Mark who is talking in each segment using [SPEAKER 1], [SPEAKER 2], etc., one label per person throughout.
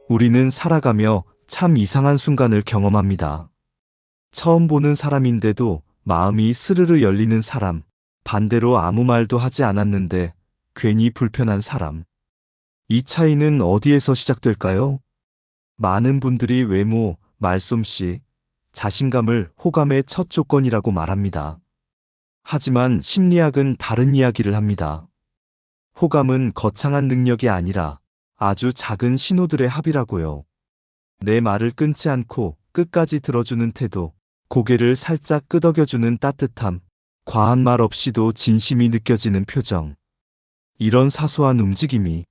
[SPEAKER 1] 우리는 살아가며 참 이상한 순간을 경험합니다. 처음 보는 사람인데도 마음이 스르르 열리는 사람, 반대로 아무 말도 하지 않았는데 괜히 불편한 사람. 이 차이는 어디에서 시작될까요? 많은 분들이 외모, 말솜씨, 자신감을 호감의 첫 조건이라고 말합니다. 하지만 심리학은 다른 이야기를 합니다. 호감은 거창한 능력이 아니라 아주 작은 신호들의 합이라고요. 내 말을 끊지 않고 끝까지 들어주는 태도, 고개를 살짝 끄덕여주는 따뜻함, 과한 말 없이도 진심이 느껴지는 표정. 이런 사소한 움직임이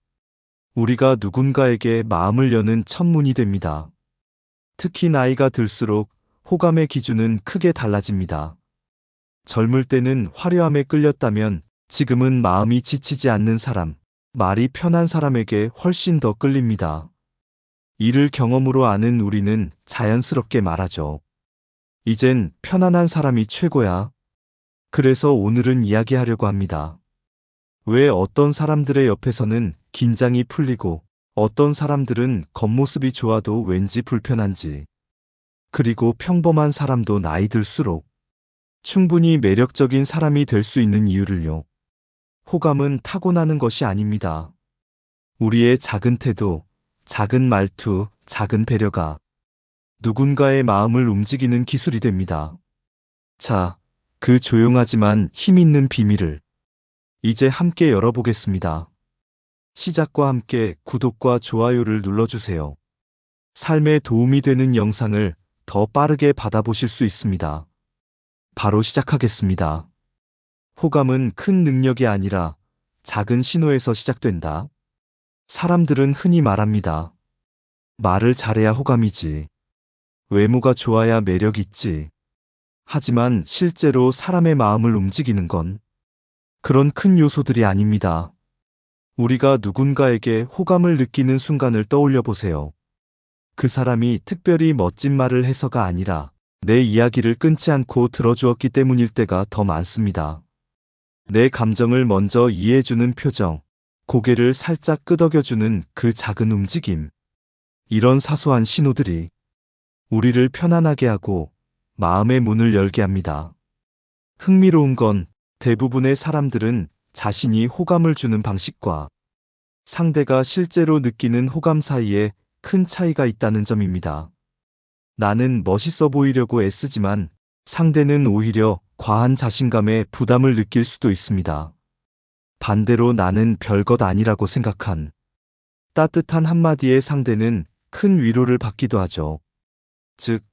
[SPEAKER 1] 우리가 누군가에게 마음을 여는 첫문이 됩니다. 특히 나이가 들수록 호감의 기준은 크게 달라집니다. 젊을 때는 화려함에 끌렸다면 지금은 마음이 지치지 않는 사람, 말이 편한 사람에게 훨씬 더 끌립니다. 이를 경험으로 아는 우리는 자연스럽게 말하죠. 이젠 편안한 사람이 최고야. 그래서 오늘은 이야기하려고 합니다. 왜 어떤 사람들의 옆에서는 긴장이 풀리고 어떤 사람들은 겉모습이 좋아도 왠지 불편한지. 그리고 평범한 사람도 나이 들수록 충분히 매력적인 사람이 될 수 있는 이유를요. 호감은 타고나는 것이 아닙니다. 우리의 작은 태도, 작은 말투, 작은 배려가 누군가의 마음을 움직이는 기술이 됩니다. 자, 그 조용하지만 힘 있는 비밀을 이제 함께 열어보겠습니다. 시작과 함께 구독과 좋아요를 눌러주세요. 삶에 도움이 되는 영상을 더 빠르게 받아보실 수 있습니다. 바로 시작하겠습니다. 호감은 큰 능력이 아니라 작은 신호에서 시작된다. 사람들은 흔히 말합니다. 말을 잘해야 호감이지. 외모가 좋아야 매력 있지. 하지만 실제로 사람의 마음을 움직이는 건 그런 큰 요소들이 아닙니다. 우리가 누군가에게 호감을 느끼는 순간을 떠올려 보세요. 그 사람이 특별히 멋진 말을 해서가 아니라 내 이야기를 끊지 않고 들어주었기 때문일 때가 더 많습니다. 내 감정을 먼저 이해해주는 표정, 고개를 살짝 끄덕여주는 그 작은 움직임. 이런 사소한 신호들이 우리를 편안하게 하고 마음의 문을 열게 합니다. 흥미로운 건 대부분의 사람들은 자신이 호감을 주는 방식과 상대가 실제로 느끼는 호감 사이에 큰 차이가 있다는 점입니다. 나는 멋있어 보이려고 애쓰지만 상대는 오히려 과한 자신감에 부담을 느낄 수도 있습니다. 반대로 나는 별것 아니라고 생각한 따뜻한 한마디의 상대는 큰 위로를 받기도 하죠. 즉,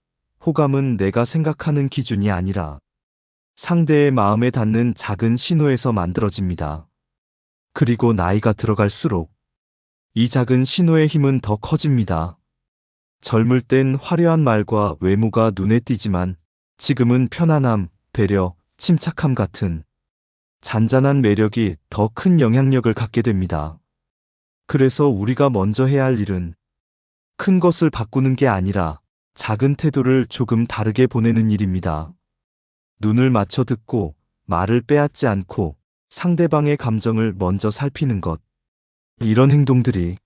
[SPEAKER 1] 호감은 내가 생각하는 기준이 아니라 상대의 마음에 닿는 작은 신호에서 만들어집니다. 그리고 나이가 들어갈수록 이 작은 신호의 힘은 더 커집니다. 젊을 땐 화려한 말과 외모가 눈에 띄지만 지금은 편안함, 배려, 침착함 같은 잔잔한 매력이 더 큰 영향력을 갖게 됩니다. 그래서 우리가 먼저 해야 할 일은 큰 것을 바꾸는 게 아니라 작은 태도를 조금 다르게 보내는 일입니다. 눈을 맞춰 듣고 말을 빼앗지 않고 상대방의 감정을 먼저 살피는 것. 이런 행동들이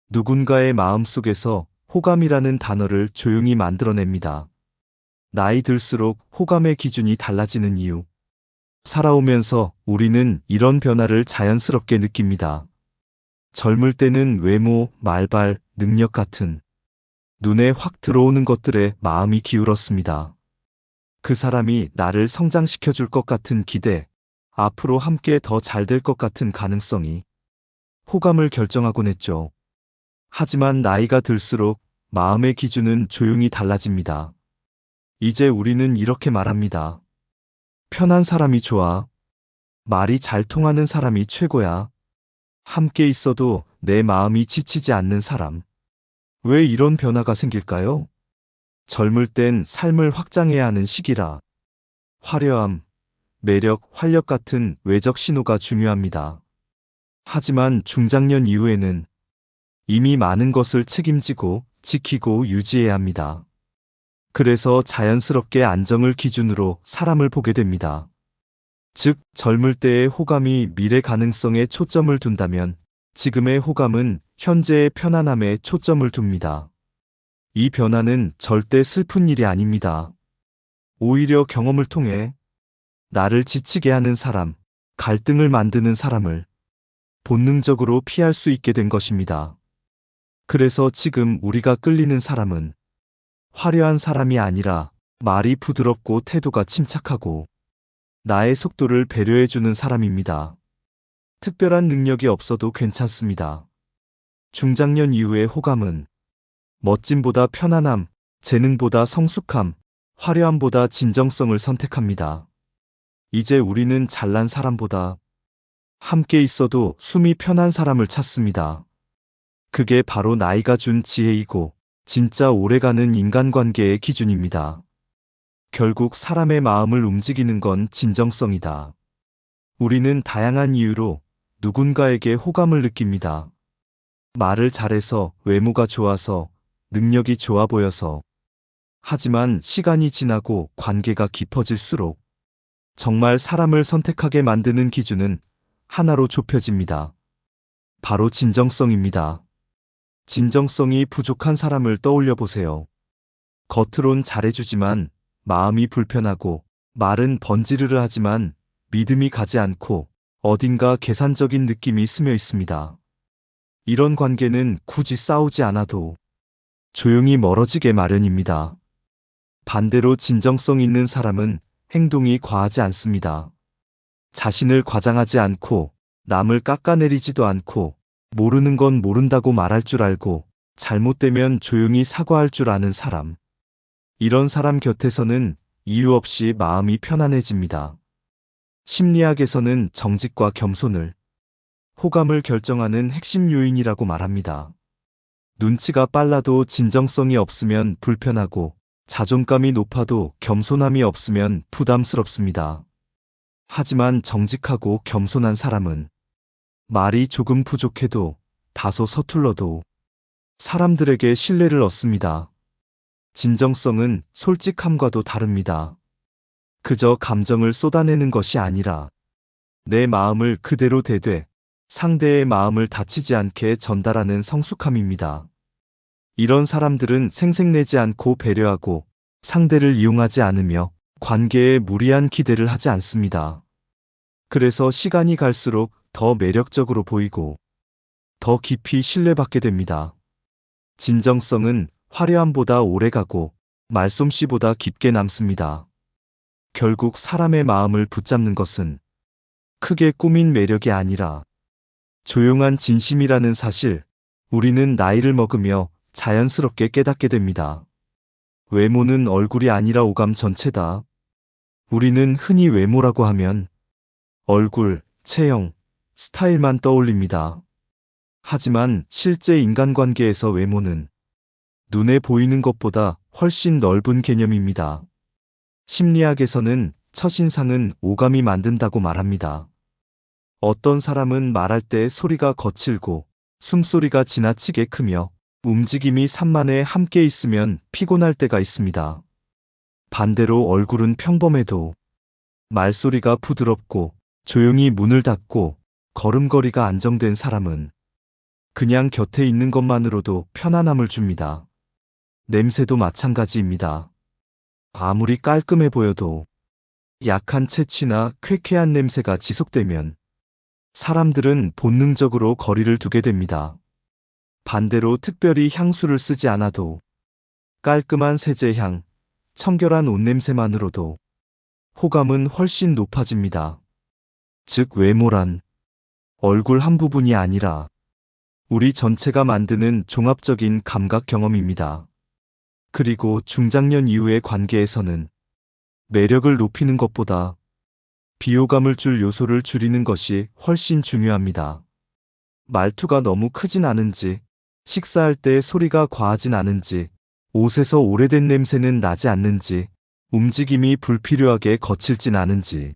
[SPEAKER 1] 누군가의 마음속에서 호감이라는 단어를 조용히 만들어냅니다. 나이 들수록 호감의 기준이 달라지는 이유. 살아오면서 우리는 이런 변화를 자연스럽게 느낍니다. 젊을 때는 외모, 말발, 능력 같은 눈에 확 들어오는 것들에 마음이 기울었습니다. 그 사람이 나를 성장시켜 줄 것 같은 기대, 앞으로 함께 더 잘 될 것 같은 가능성이 호감을 결정하곤 했죠. 하지만 나이가 들수록 마음의 기준은 조용히 달라집니다. 이제 우리는 이렇게 말합니다. 편한 사람이 좋아. 말이 잘 통하는 사람이 최고야. 함께 있어도 내 마음이 지치지 않는 사람. 왜 이런 변화가 생길까요? 젊을 땐 삶을 확장해야 하는 시기라 화려함, 매력, 활력 같은 외적 신호가 중요합니다. 하지만 중장년 이후에는 이미 많은 것을 책임지고 지키고 유지해야 합니다. 그래서 자연스럽게 안정을 기준으로 사람을 보게 됩니다. 즉, 젊을 때의 호감이 미래 가능성에 초점을 둔다면 지금의 호감은 현재의 편안함에 초점을 둡니다. 이 변화는 절대 슬픈 일이 아닙니다. 오히려 경험을 통해 나를 지치게 하는 사람, 갈등을 만드는 사람을 본능적으로 피할 수 있게 된 것입니다. 그래서 지금 우리가 끌리는 사람은 화려한 사람이 아니라 말이 부드럽고 태도가 침착하고 나의 속도를 배려해주는 사람입니다. 특별한 능력이 없어도 괜찮습니다. 중장년 이후의 호감은 멋짐보다 편안함, 재능보다 성숙함, 화려함보다 진정성을 선택합니다. 이제 우리는 잘난 사람보다 함께 있어도 숨이 편한 사람을 찾습니다. 그게 바로 나이가 준 지혜이고 진짜 오래가는 인간관계의 기준입니다. 결국 사람의 마음을 움직이는 건 진정성이다. 우리는 다양한 이유로 누군가에게 호감을 느낍니다. 말을 잘해서, 외모가 좋아서, 능력이 좋아 보여서. 하지만 시간이 지나고 관계가 깊어질수록 정말 사람을 선택하게 만드는 기준은 하나로 좁혀집니다. 바로 진정성입니다. 진정성이 부족한 사람을 떠올려 보세요. 겉으론 잘해주지만 마음이 불편하고 말은 번지르르 하지만 믿음이 가지 않고 어딘가 계산적인 느낌이 스며 있습니다. 이런 관계는 굳이 싸우지 않아도 조용히 멀어지게 마련입니다. 반대로 진정성 있는 사람은 행동이 과하지 않습니다. 자신을 과장하지 않고 남을 깎아내리지도 않고 모르는 건 모른다고 말할 줄 알고 잘못되면 조용히 사과할 줄 아는 사람. 이런 사람 곁에서는 이유 없이 마음이 편안해집니다. 심리학에서는 정직과 겸손을 호감을 결정하는 핵심 요인이라고 말합니다. 눈치가 빨라도 진정성이 없으면 불편하고 자존감이 높아도 겸손함이 없으면 부담스럽습니다. 하지만 정직하고 겸손한 사람은 말이 조금 부족해도 다소 서툴러도 사람들에게 신뢰를 얻습니다. 진정성은 솔직함과도 다릅니다. 그저 감정을 쏟아내는 것이 아니라 내 마음을 그대로 대되 상대의 마음을 다치지 않게 전달하는 성숙함입니다. 이런 사람들은 생색내지 않고 배려하고 상대를 이용하지 않으며 관계에 무리한 기대를 하지 않습니다. 그래서 시간이 갈수록 더 매력적으로 보이고 더 깊이 신뢰받게 됩니다. 진정성은 화려함보다 오래가고 말솜씨보다 깊게 남습니다. 결국 사람의 마음을 붙잡는 것은 크게 꾸민 매력이 아니라 조용한 진심이라는 사실, 우리는 나이를 먹으며 자연스럽게 깨닫게 됩니다. 외모는 얼굴이 아니라 오감 전체다. 우리는 흔히 외모라고 하면 얼굴, 체형, 스타일만 떠올립니다. 하지만 실제 인간관계에서 외모는 눈에 보이는 것보다 훨씬 넓은 개념입니다. 심리학에서는 첫인상은 오감이 만든다고 말합니다. 어떤 사람은 말할 때 소리가 거칠고 숨소리가 지나치게 크며 움직임이 산만해 함께 있으면 피곤할 때가 있습니다. 반대로 얼굴은 평범해도 말소리가 부드럽고 조용히 문을 닫고 걸음걸이가 안정된 사람은 그냥 곁에 있는 것만으로도 편안함을 줍니다. 냄새도 마찬가지입니다. 아무리 깔끔해 보여도 약한 채취나 쾌쾌한 냄새가 지속되면 사람들은 본능적으로 거리를 두게 됩니다. 반대로 특별히 향수를 쓰지 않아도 깔끔한 세제향, 청결한 옷냄새만으로도 호감은 훨씬 높아집니다. 즉 외모란 얼굴 한 부분이 아니라 우리 전체가 만드는 종합적인 감각 경험입니다. 그리고 중장년 이후의 관계에서는 매력을 높이는 것보다 비호감을 줄 요소를 줄이는 것이 훨씬 중요합니다. 말투가 너무 크진 않은지, 식사할 때 소리가 과하진 않은지, 옷에서 오래된 냄새는 나지 않는지, 움직임이 불필요하게 거칠진 않은지.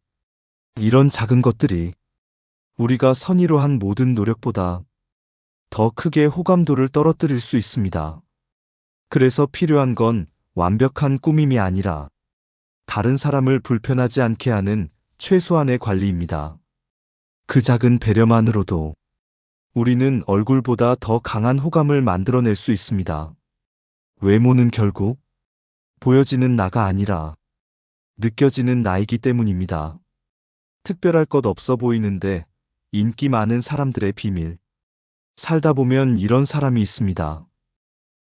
[SPEAKER 1] 이런 작은 것들이 우리가 선의로 한 모든 노력보다 더 크게 호감도를 떨어뜨릴 수 있습니다. 그래서 필요한 건 완벽한 꾸밈이 아니라 다른 사람을 불편하지 않게 하는 최소한의 관리입니다. 그 작은 배려만으로도 우리는 얼굴보다 더 강한 호감을 만들어낼 수 있습니다. 외모는 결국 보여지는 나가 아니라 느껴지는 나이기 때문입니다. 특별할 것 없어 보이는데 인기 많은 사람들의 비밀. 살다 보면 이런 사람이 있습니다.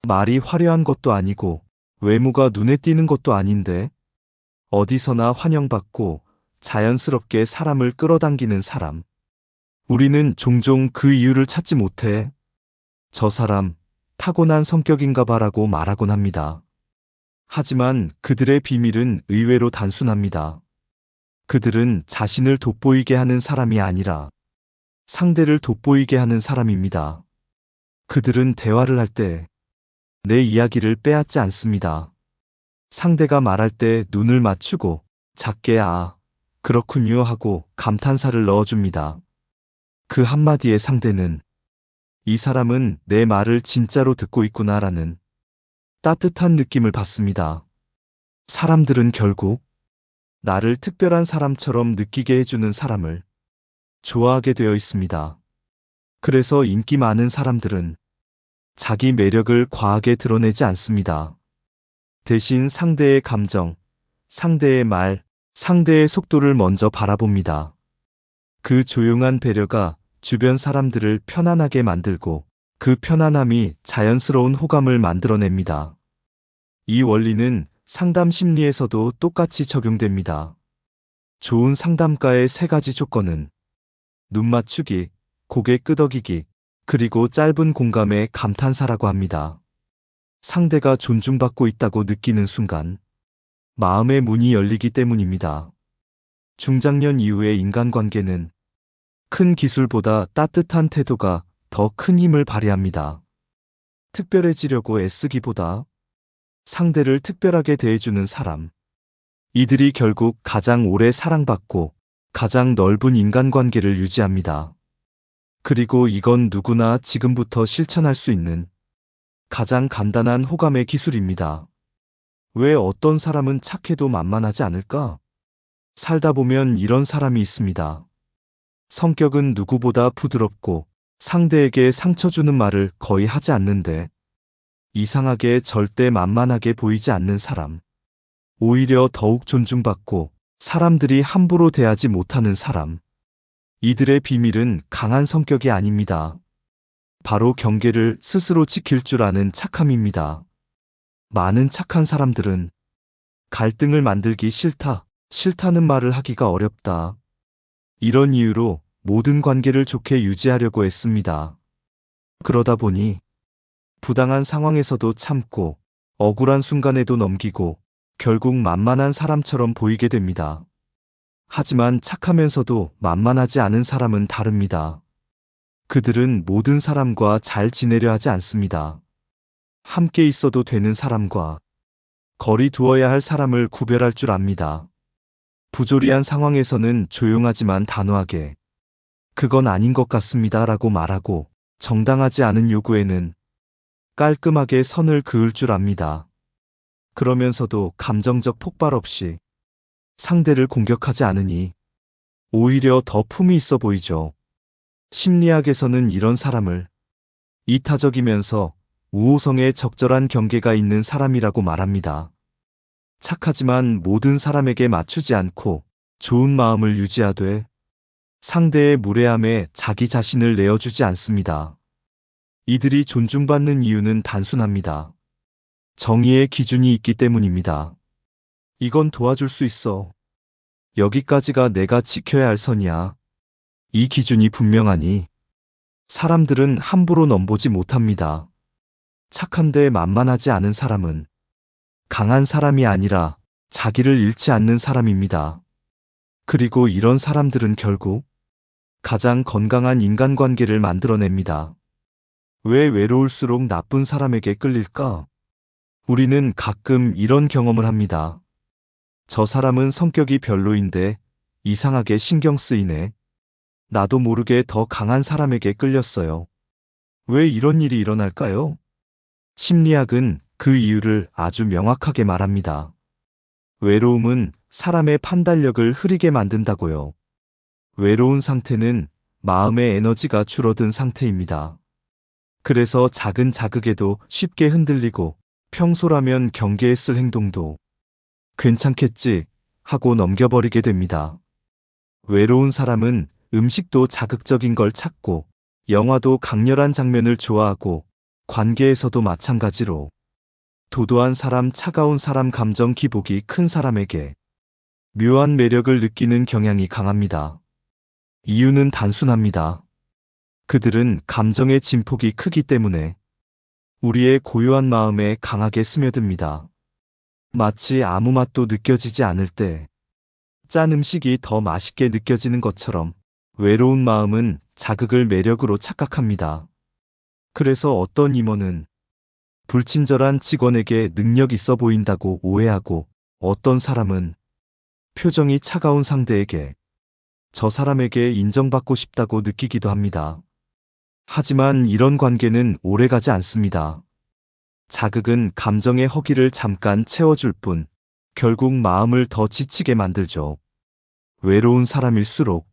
[SPEAKER 1] 말이 화려한 것도 아니고 외모가 눈에 띄는 것도 아닌데 어디서나 환영받고 자연스럽게 사람을 끌어당기는 사람. 우리는 종종 그 이유를 찾지 못해 저 사람 타고난 성격인가 봐라고 말하곤 합니다. 하지만 그들의 비밀은 의외로 단순합니다. 그들은 자신을 돋보이게 하는 사람이 아니라 상대를 돋보이게 하는 사람입니다. 그들은 대화를 할 때 내 이야기를 빼앗지 않습니다. 상대가 말할 때 눈을 맞추고 작게 그렇군요 하고 감탄사를 넣어줍니다. 그 한마디에 상대는 이 사람은 내 말을 진짜로 듣고 있구나라는 따뜻한 느낌을 받습니다. 사람들은 결국 나를 특별한 사람처럼 느끼게 해주는 사람을 좋아하게 되어 있습니다. 그래서 인기 많은 사람들은 자기 매력을 과하게 드러내지 않습니다. 대신 상대의 감정, 상대의 말, 상대의 속도를 먼저 바라봅니다. 그 조용한 배려가 주변 사람들을 편안하게 만들고 그 편안함이 자연스러운 호감을 만들어냅니다. 이 원리는 상담 심리에서도 똑같이 적용됩니다. 좋은 상담가의 3가지 조건은 눈 맞추기, 고개 끄덕이기, 그리고 짧은 공감의 감탄사라고 합니다. 상대가 존중받고 있다고 느끼는 순간 마음의 문이 열리기 때문입니다. 중장년 이후의 인간관계는 큰 기술보다 따뜻한 태도가 더 큰 힘을 발휘합니다. 특별해지려고 애쓰기보다 상대를 특별하게 대해주는 사람. 이들이 결국 가장 오래 사랑받고 가장 넓은 인간관계를 유지합니다. 그리고 이건 누구나 지금부터 실천할 수 있는 가장 간단한 호감의 기술입니다. 왜 어떤 사람은 착해도 만만하지 않을까? 살다 보면 이런 사람이 있습니다. 성격은 누구보다 부드럽고 상대에게 상처 주는 말을 거의 하지 않는데 이상하게 절대 만만하게 보이지 않는 사람. 오히려 더욱 존중받고 사람들이 함부로 대하지 못하는 사람. 이들의 비밀은 강한 성격이 아닙니다. 바로 경계를 스스로 지킬 줄 아는 착함입니다. 많은 착한 사람들은 갈등을 만들기 싫다는 말을 하기가 어렵다. 이런 이유로 모든 관계를 좋게 유지하려고 했습니다. 그러다 보니 부당한 상황에서도 참고 억울한 순간에도 넘기고 결국 만만한 사람처럼 보이게 됩니다. 하지만 착하면서도 만만하지 않은 사람은 다릅니다. 그들은 모든 사람과 잘 지내려 하지 않습니다. 함께 있어도 되는 사람과 거리 두어야 할 사람을 구별할 줄 압니다. 부조리한 상황에서는 조용하지만 단호하게 그건 아닌 것 같습니다 라고 말하고 정당하지 않은 요구에는 깔끔하게 선을 그을 줄 압니다. 그러면서도 감정적 폭발 없이 상대를 공격하지 않으니 오히려 더 품이 있어 보이죠. 심리학에서는 이런 사람을 이타적이면서 우호성에 적절한 경계가 있는 사람이라고 말합니다. 착하지만 모든 사람에게 맞추지 않고 좋은 마음을 유지하되 상대의 무례함에 자기 자신을 내어주지 않습니다. 이들이 존중받는 이유는 단순합니다. 정의의 기준이 있기 때문입니다. 이건 도와줄 수 있어. 여기까지가 내가 지켜야 할 선이야. 이 기준이 분명하니 사람들은 함부로 넘보지 못합니다. 착한데 만만하지 않은 사람은 강한 사람이 아니라 자기를 잃지 않는 사람입니다. 그리고 이런 사람들은 결국 가장 건강한 인간관계를 만들어냅니다. 왜 외로울수록 나쁜 사람에게 끌릴까? 우리는 가끔 이런 경험을 합니다. 저 사람은 성격이 별로인데 이상하게 신경 쓰이네. 나도 모르게 더 강한 사람에게 끌렸어요. 왜 이런 일이 일어날까요? 심리학은 그 이유를 아주 명확하게 말합니다. 외로움은 사람의 판단력을 흐리게 만든다고요. 외로운 상태는 마음의 에너지가 줄어든 상태입니다. 그래서 작은 자극에도 쉽게 흔들리고 평소라면 경계했을 행동도 괜찮겠지 하고 넘겨버리게 됩니다. 외로운 사람은 음식도 자극적인 걸 찾고 영화도 강렬한 장면을 좋아하고 관계에서도 마찬가지로 도도한 사람, 차가운 사람, 감정 기복이 큰 사람에게 묘한 매력을 느끼는 경향이 강합니다. 이유는 단순합니다. 그들은 감정의 진폭이 크기 때문에 우리의 고요한 마음에 강하게 스며듭니다. 마치 아무 맛도 느껴지지 않을 때 짠 음식이 더 맛있게 느껴지는 것처럼 외로운 마음은 자극을 매력으로 착각합니다. 그래서 어떤 임원은 불친절한 직원에게 능력 있어 보인다고 오해하고 어떤 사람은 표정이 차가운 상대에게 저 사람에게 인정받고 싶다고 느끼기도 합니다. 하지만 이런 관계는 오래가지 않습니다. 자극은 감정의 허기를 잠깐 채워줄 뿐 결국 마음을 더 지치게 만들죠. 외로운 사람일수록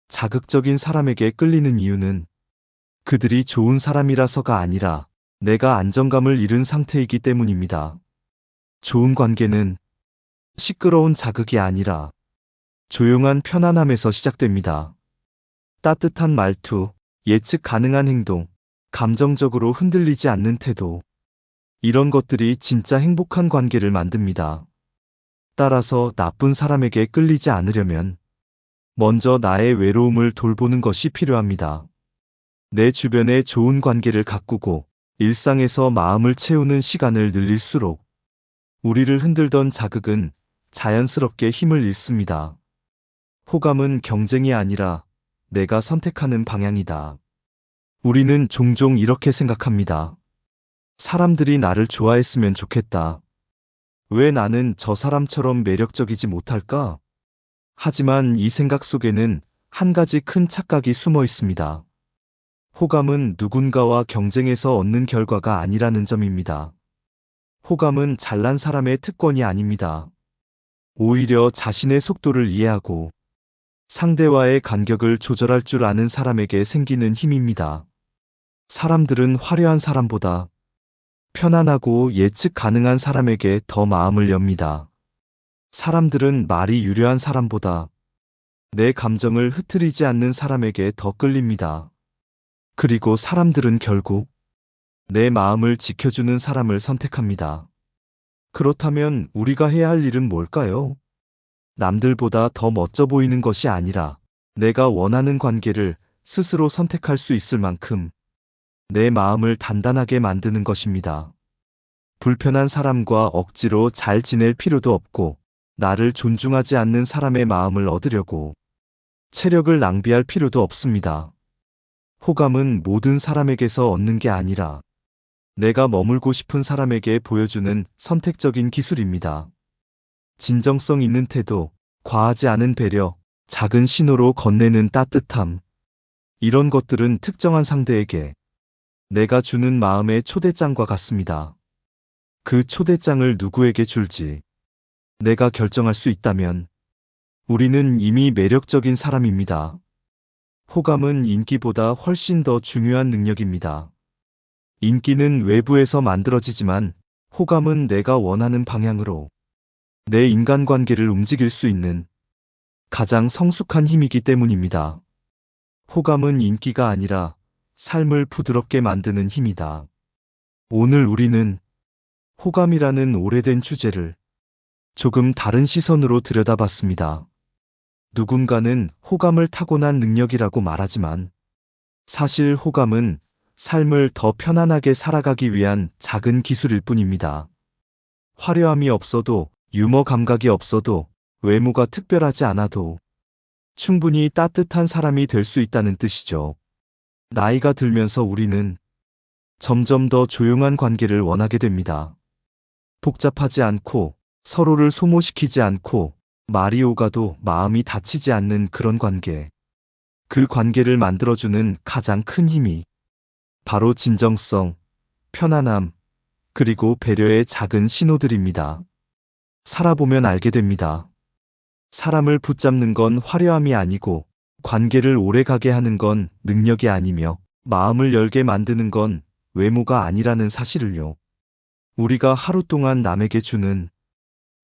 [SPEAKER 1] 자극적인 사람에게 끌리는 이유는 그들이 좋은 사람이라서가 아니라 내가 안정감을 잃은 상태이기 때문입니다. 좋은 관계는 시끄러운 자극이 아니라 조용한 편안함에서 시작됩니다. 따뜻한 말투, 예측 가능한 행동, 감정적으로 흔들리지 않는 태도. 이런 것들이 진짜 행복한 관계를 만듭니다. 따라서 나쁜 사람에게 끌리지 않으려면 먼저 나의 외로움을 돌보는 것이 필요합니다. 내 주변에 좋은 관계를 가꾸고 일상에서 마음을 채우는 시간을 늘릴수록 우리를 흔들던 자극은 자연스럽게 힘을 잃습니다. 호감은 경쟁이 아니라 내가 선택하는 방향이다. 우리는 종종 이렇게 생각합니다. 사람들이 나를 좋아했으면 좋겠다. 왜 나는 저 사람처럼 매력적이지 못할까? 하지만 이 생각 속에는 한 가지 큰 착각이 숨어 있습니다. 호감은 누군가와 경쟁해서 얻는 결과가 아니라는 점입니다. 호감은 잘난 사람의 특권이 아닙니다. 오히려 자신의 속도를 이해하고 상대와의 간격을 조절할 줄 아는 사람에게 생기는 힘입니다. 사람들은 화려한 사람보다 편안하고 예측 가능한 사람에게 더 마음을 엽니다. 사람들은 말이 유려한 사람보다 내 감정을 흐트리지 않는 사람에게 더 끌립니다. 그리고 사람들은 결국 내 마음을 지켜주는 사람을 선택합니다. 그렇다면 우리가 해야 할 일은 뭘까요? 남들보다 더 멋져 보이는 것이 아니라 내가 원하는 관계를 스스로 선택할 수 있을 만큼 내 마음을 단단하게 만드는 것입니다. 불편한 사람과 억지로 잘 지낼 필요도 없고 나를 존중하지 않는 사람의 마음을 얻으려고 체력을 낭비할 필요도 없습니다. 호감은 모든 사람에게서 얻는 게 아니라 내가 머물고 싶은 사람에게 보여주는 선택적인 기술입니다. 진정성 있는 태도, 과하지 않은 배려, 작은 신호로 건네는 따뜻함. 이런 것들은 특정한 상대에게 내가 주는 마음의 초대장과 같습니다. 그 초대장을 누구에게 줄지 내가 결정할 수 있다면 우리는 이미 매력적인 사람입니다. 호감은 인기보다 훨씬 더 중요한 능력입니다. 인기는 외부에서 만들어지지만 호감은 내가 원하는 방향으로 내 인간관계를 움직일 수 있는 가장 성숙한 힘이기 때문입니다. 호감은 인기가 아니라 삶을 부드럽게 만드는 힘이다. 오늘 우리는 호감이라는 오래된 주제를 조금 다른 시선으로 들여다봤습니다. 누군가는 호감을 타고난 능력이라고 말하지만 사실 호감은 삶을 더 편안하게 살아가기 위한 작은 기술일 뿐입니다. 화려함이 없어도 유머 감각이 없어도 외모가 특별하지 않아도 충분히 따뜻한 사람이 될 수 있다는 뜻이죠. 나이가 들면서 우리는 점점 더 조용한 관계를 원하게 됩니다. 복잡하지 않고 서로를 소모시키지 않고 말이 오가도 마음이 다치지 않는 그런 관계. 그 관계를 만들어주는 가장 큰 힘이 바로 진정성, 편안함, 그리고 배려의 작은 신호들입니다. 살아보면 알게 됩니다. 사람을 붙잡는 건 화려함이 아니고 관계를 오래가게 하는 건 능력이 아니며 마음을 열게 만드는 건 외모가 아니라는 사실을요. 우리가 하루 동안 남에게 주는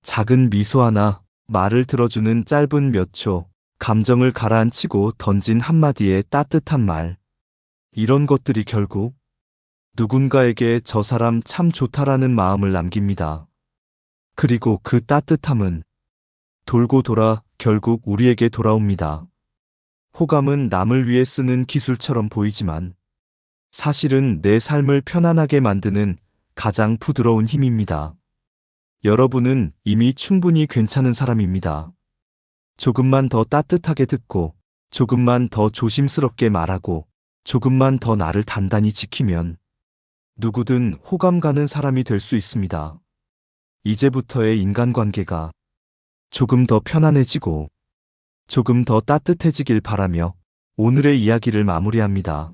[SPEAKER 1] 작은 미소 하나, 말을 들어주는 짧은 몇 초, 감정을 가라앉히고 던진 한마디의 따뜻한 말. 이런 것들이 결국 누군가에게 저 사람 참 좋다라는 마음을 남깁니다. 그리고 그 따뜻함은 돌고 돌아 결국 우리에게 돌아옵니다. 호감은 남을 위해 쓰는 기술처럼 보이지만 사실은 내 삶을 편안하게 만드는 가장 부드러운 힘입니다. 여러분은 이미 충분히 괜찮은 사람입니다. 조금만 더 따뜻하게 듣고, 조금만 더 조심스럽게 말하고, 조금만 더 나를 단단히 지키면 누구든 호감 가는 사람이 될 수 있습니다. 이제부터의 인간관계가 조금 더 편안해지고 조금 더 따뜻해지길 바라며 오늘의 이야기를 마무리합니다.